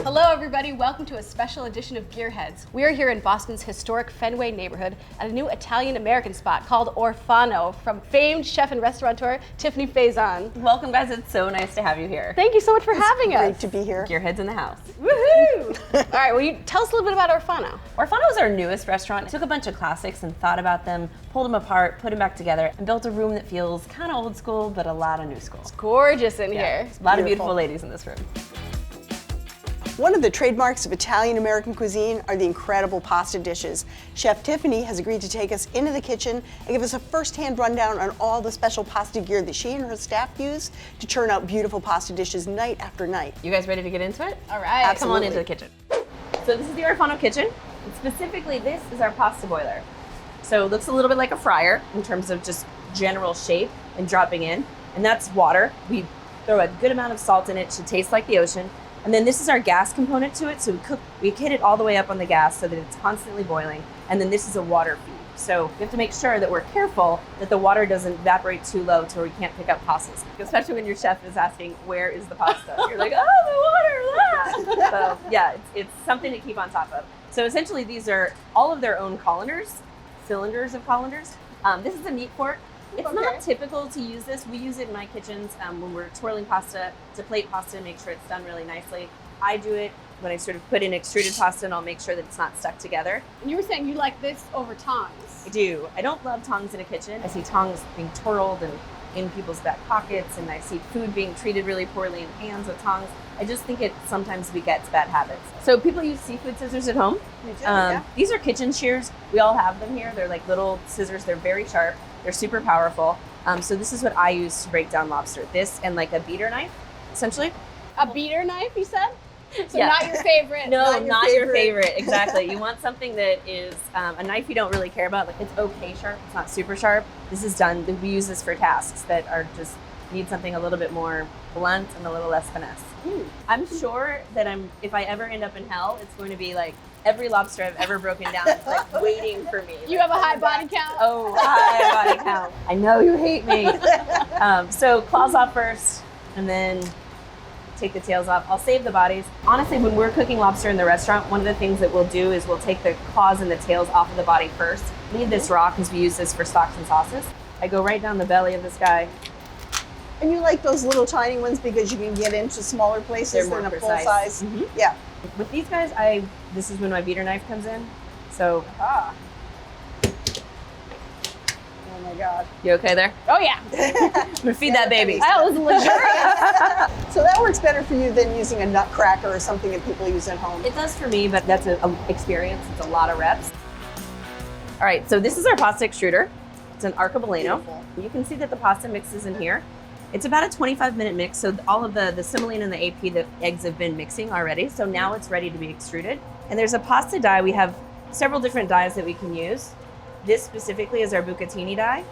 Hello everybody, welcome to a special edition of Gearheads. We are here in Boston's historic Fenway neighborhood at a new Italian-American spot called Orfano from famed chef and restaurateur Tiffani Faison. Welcome guys, it's so nice to have you here. Thank you so much for having us. Great to be here. Gearheads in the house. Woohoo! All right, will you tell us a little bit about Orfano? Orfano is our newest restaurant. Took a bunch of classics and thought about them, pulled them apart, put them back together, and built a room that feels kind of old school, but a lot of new school. It's gorgeous in here. A lot of beautiful ladies in this room. One of the trademarks of Italian-American cuisine are the incredible pasta dishes. Chef Tiffani has agreed to take us into the kitchen and give us a first-hand rundown on all the special pasta gear that she and her staff use to churn out beautiful pasta dishes night after night. You guys ready to get into it? All right. Come on into the kitchen. So this is the Orfano kitchen. And specifically, this is our pasta boiler. So it looks a little bit like a fryer in terms of just general shape and dropping in. And that's water. We throw a good amount of salt in it to taste like the ocean. And then this is our gas component to it. So we hit it all the way up on the gas so that it's constantly boiling. And then this is a water feed. So we have to make sure that we're careful that the water doesn't evaporate too low to where we can't pick up pastas. Especially when your chef is asking, where is the pasta? You're like, oh, the water, ah! So yeah, it's something to keep on top of. So essentially these are all of their own colanders, cylinders of colanders. This is a meat fork. It's not typical to use this. We use it in my kitchens when we're twirling pasta to plate pasta and make sure it's done really nicely. I do it when I sort of put in extruded pasta and I'll make sure that it's not stuck together. And you were saying you like this over tongs. I do. I don't love tongs in a kitchen. I see tongs being twirled and in people's back pockets, and I see food being treated really poorly in pans with tongs. I just think it sometimes begets bad habits. So people use seafood scissors at home. These are kitchen shears. We all have them here. They're like little scissors. They're very sharp. They're super powerful. So this is what I use to break down lobster. This and like a beater knife, essentially. A beater knife, you said? So Yeah. not your favorite. No, not your favorite. Exactly. You want something that is a knife you don't really care about. Like it's okay sharp. It's not super sharp. This is done. We use this for tasks that are just need something a little bit more blunt and a little less finesse. I'm sure that if I ever end up in hell, it's going to be like every lobster I've ever broken down is like waiting for me. You have a high body count? Oh, high body count. I know you hate me. So claws off first, and then take the tails off. I'll save the bodies. Honestly, when we're cooking lobster in the restaurant, one of the things that we'll do is we'll take the claws and the tails off of the body first. Leave this raw because we use this for stocks and sauces. I go right down the belly of this guy. And you like those little tiny ones because you can get into smaller places than a full size. Yeah. With these guys, this is when my beater knife comes in. So, Oh my God. you okay there? Oh yeah. I'm gonna feed that baby. That was luxurious. So that works better for you than using a nutcracker or something that people use at home. It does for me, but that's an experience. It's a lot of reps. All right, so this is our pasta extruder. It's an arcobaleno. Beautiful. You can see that the pasta mixes in here. It's about a 25-minute mix, so all of the semolina and the AP, the eggs have been mixing already, so now it's ready to be extruded. And there's a pasta die. We have several different dies that we can use. This specifically is our bucatini die.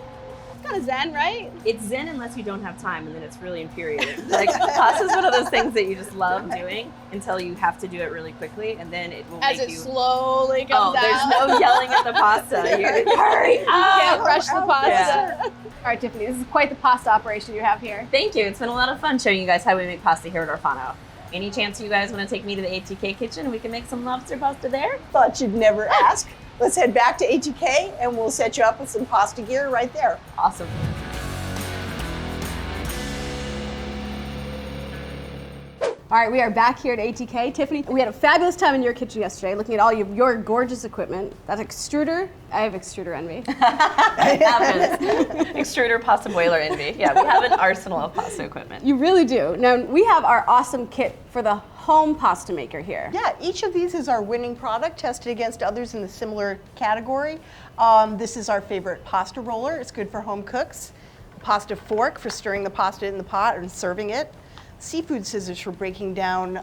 It's kind of zen, right? It's zen unless you don't have time, and then it's really infuriating. Like, pasta is one of those things that you just love doing until you have to do it really quickly, and then it will As make it you... slowly comes out. There's no yelling at the pasta. You hurry up! You can't rush the pasta. Yeah. All right, Tiffani, this is quite the pasta operation you have here. Thank you. It's been a lot of fun showing you guys how we make pasta here at Orfano. Any chance you guys want to take me to the ATK kitchen and we can make some lobster pasta there? Thought you'd never ask. Let's head back to ATK and we'll set you up with some pasta gear right there. Awesome. All right, we are back here at ATK. Tiffani, we had a fabulous time in your kitchen yesterday looking at all your gorgeous equipment. That extruder, I have extruder envy. It happens. Extruder pasta boiler envy. Yeah, we have an arsenal of pasta equipment. You really do. Now, we have our awesome kit for the home pasta maker here. Yeah, each of these is our winning product tested against others in the similar category. This is our favorite pasta roller. It's good for home cooks. A pasta fork for stirring the pasta in the pot and serving it. Seafood scissors for breaking down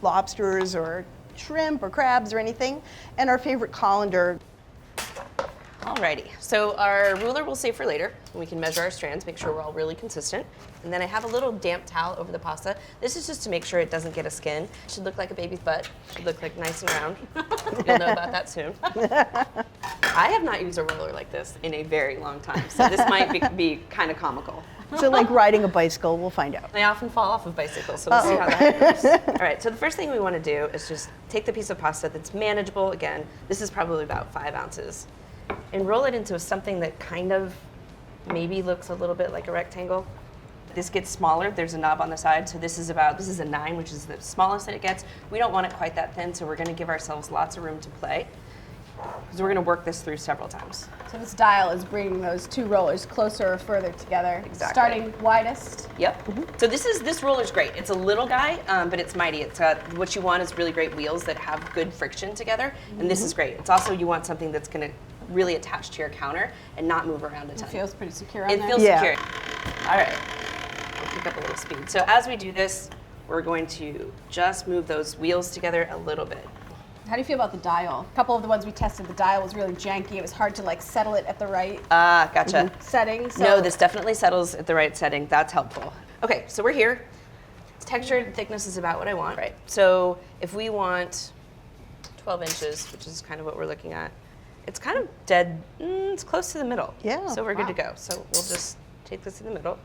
lobsters or shrimp or crabs or anything. And our favorite colander. Alrighty, so our ruler we'll save for later. We can measure our strands, make sure we're all really consistent. And then I have a little damp towel over the pasta. This is just to make sure it doesn't get a skin. It should look like a baby's butt. It should look like nice and round. You'll know about that soon. I have not used a roller like this in a very long time, so this might be kind of comical. So like riding a bicycle, we'll find out. I often fall off of bicycles, so we'll see how that goes. All right, so the first thing we want to do is just take the piece of pasta that's manageable. Again, this is probably about 5 ounces, and roll it into something that kind of maybe looks a little bit like a rectangle. This gets smaller. There's a knob on the side, so this is a 9, which is the smallest that it gets. We don't want it quite that thin, so we're going to give ourselves lots of room to play, because we're going to work this through several times. So this dial is bringing those 2 rollers closer or further together. Exactly. Starting widest. Yep. So this roller's great. It's a little guy, but it's mighty. It's got, what you want is really great wheels that have good friction together, and this is great. It's also, you want something that's going to really attach to your counter and not move around a ton. It feels pretty secure on It there. feels secure. All right. We'll pick up a little speed. So as we do this, we're going to just move those wheels together a little bit. How do you feel about the dial? A couple of the ones we tested, the dial was really janky. It was hard to like settle it at the right Gotcha. setting. So No, this definitely settles at the right setting. That's helpful. Okay, so we're here. Texture and thickness is about what I want. Right. So if we want 12 inches, which is kind of what we're looking at, it's kind of dead, it's close to the middle. Yeah, So we're good to wow. go. So we'll just take this in the middle.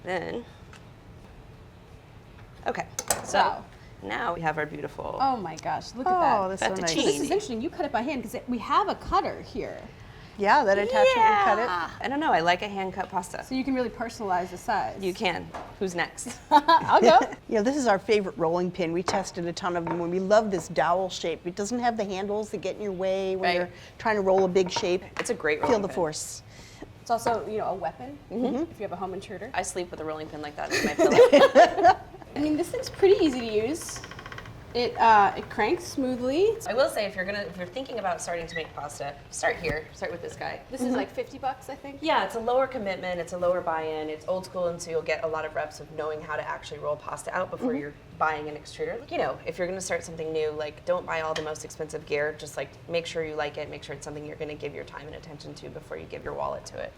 Then, okay, so Wow. now we have our beautiful Oh my gosh, look at Oh, that. that's so nice. Fettuccine. This is interesting. You cut it by hand because we have a cutter here. Yeah, that attachment will cut it. I don't know, I like a hand-cut pasta. So you can really personalize the size. You can. Who's next? I'll go. You know, this is our favorite rolling pin. We tested a ton of them. We love this dowel shape. It doesn't have the handles that get in your way when Right. you're trying to roll a big shape. It's a great Feel rolling the pin. force. It's also, a weapon if you have a home intruder. I sleep with a rolling pin like that in my pillow. I mean, this thing's pretty easy to use. It cranks smoothly. I will say, if you're thinking about starting to make pasta, start here. Start with this guy. This is like $50, I think. Yeah, it's a lower commitment, it's a lower buy-in, it's old school, and so you'll get a lot of reps of knowing how to actually roll pasta out before you're buying an extruder. If you're gonna start something new, like, don't buy all the most expensive gear, just like make sure you like it, make sure it's something you're gonna give your time and attention to before you give your wallet to it.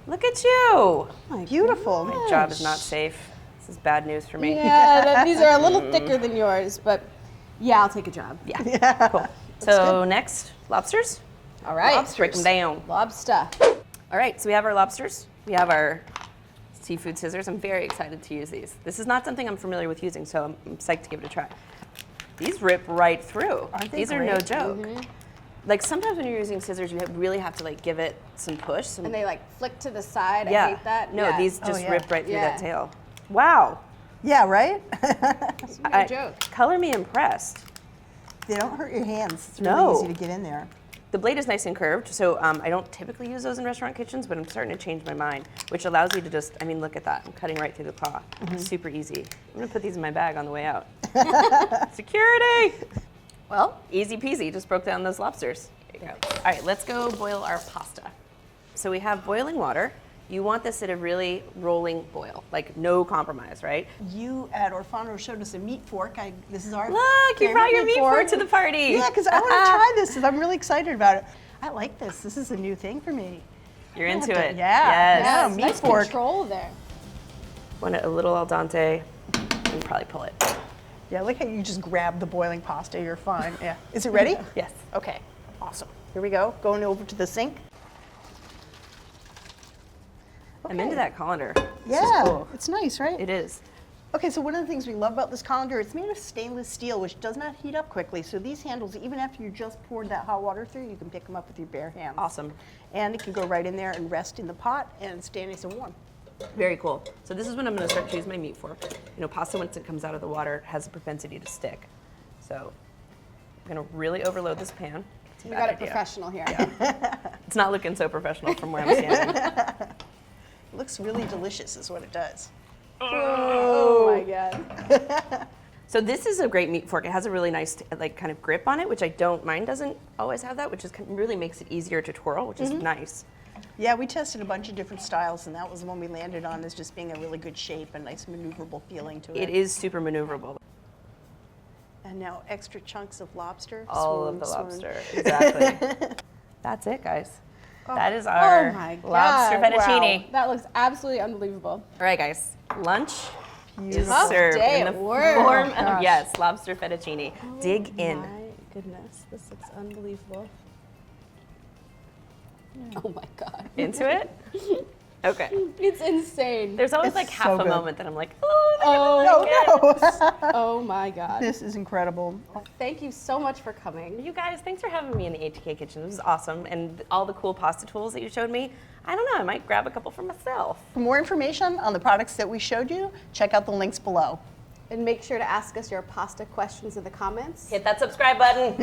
Look at you! Beautiful. My job is not safe. This is bad news for me. Yeah, these are a little thicker than yours, but yeah, I'll take a job. Yeah, cool. So next, lobsters? All right. Break them down. Lobster. All right, so we have our lobsters. We have our seafood scissors. I'm very excited to use these. This is not something I'm familiar with using, so I'm psyched to give it a try. These rip right through. Aren't they These are no great? joke. Like sometimes when you're using scissors, you really have to like give it some push. And they like flick to the side. yeah. I hate that. No, Yeah. these just yeah. rip right through Yeah. that tail. Wow. Yeah, right? It's no joke. Color me impressed. They don't hurt your hands. It's really No. easy to get in there. The blade is nice and curved, so I don't typically use those in restaurant kitchens, but I'm starting to change my mind, which allows you to just, look at that. I'm cutting right through the claw. Super easy. I'm gonna put these in my bag on the way out. Security! Well, easy peasy, just broke down those lobsters. There you go. All right, let's go boil our pasta. So we have boiling water. You want this at a really rolling boil, like no compromise, right? You at Orfano showed us a meat fork. This is our Look, you favorite brought your meat fork to the party. Yeah, because I want to try this. I'm really excited about it. I like this. This is a new thing for me. You're have into to- it. yeah. Yes. Yeah. Yes, meat nice fork. control there. Want it a little al dente, and probably pull it. Yeah, look how you just grab the boiling pasta. You're fine. Yeah. Is it ready? Yes. Okay. Awesome. Here we go. Going over to the sink. I'm into that colander. This is Yeah. cool. It's nice, right? It is. Okay, so one of the things we love about this colander, it's made of stainless steel, which does not heat up quickly. So these handles, even after you just poured that hot water through, you can pick them up with your bare hands. Awesome. And it can go right in there and rest in the pot and stay nice and warm. Very cool. So this is when I'm going to start to use my meat fork. Pasta, once it comes out of the water, has a propensity to stick. So I'm going to really overload this pan. It's a We bad got it idea. professional here. It's not looking so professional from where I'm standing. It looks really delicious is what it does. Oh my god. So this is a great meat fork. It has a really nice kind of grip on it, which I don't mind. Doesn't always have that, which is really makes it easier to twirl, which is nice. Yeah, we tested a bunch of different styles, and that was the one we landed on as just being a really good shape and nice maneuverable feeling to it. It is super maneuverable. And now extra chunks of lobster. All Swoon, of the swoon. lobster, exactly. That's it, guys. That is our Oh my god. lobster fettuccine. Wow. That looks absolutely unbelievable. All right, guys. Lunch is Tough served day in the at work. form Oh, of, gosh. yes, lobster fettuccine. Dig in. My goodness, this looks unbelievable. Oh my God. Into it? Okay. It's insane. There's always It's like so half a good. moment that I'm like, oh, Oh my God. This is incredible. Thank you so much for coming. you guys, thanks for having me in the ATK kitchen. This was awesome. And all the cool pasta tools that you showed me, I don't know, I might grab a couple for myself. For more information on the products that we showed you, check out the links below. And make sure to ask us your pasta questions in the comments. Hit that subscribe button.